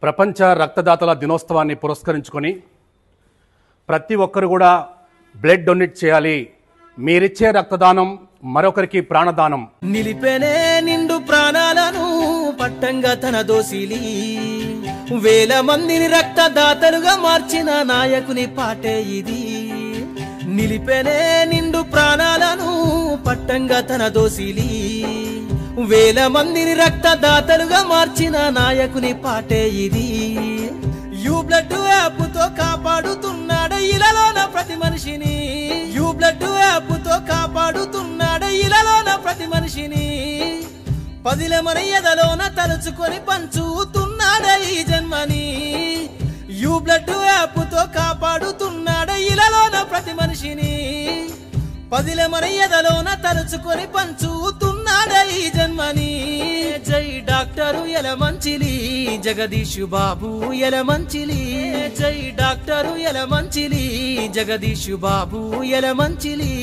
ప్రపంచ రక్తదాతల దినోత్సవాన్ని పురస్కరించుకొని ప్రతి ఒక్కరు కూడా బ్లడ్ డొనేట్ చేయాలి. మీరిచ్చే రక్తదానం మరొకరికి ప్రాణదానం. నిలిపెనే నిండు ప్రాణాలను పట్టంగా తన దోసిలి వేల మందిని రక్తదాతలుగా మార్చిన నాయకుని పాటే ఇది. నిలిపెనే నిండు ప్రాణాలను పట్టంగా తన దోసిలి వేల మందిని రక్తదాతలుగా మార్చిన నాయకుని పాటే ఇది. యూ బ్లడ్ యాప్ తో కాపాడుతున్నాడు ఇలాలోన ప్రతి మనిషిని. యూ బ్లడ్ యాప్ తో కాపాడుతున్నాడు ఇలాలోన ప్రతి మనిషిని. పదిల మన ఎదలోన తలుచుకొని పంచుతున్నాడు ఈ జన్మని. యూ బ్లడ్ యాప్ తో కాపాడుతున్నాడు ఇలాలోన ప్రతి మనిషిని. పదిల మన ఎదలోన తలుచుకొని పంచుతున్నాడు ఈ జన్మని. జై డాక్టరు యలమంచిలి జగదీషు బాబు యలమంచిలి. జై డాక్టరు యలమంచిలి జగదీషు బాబు యలమంచిలి.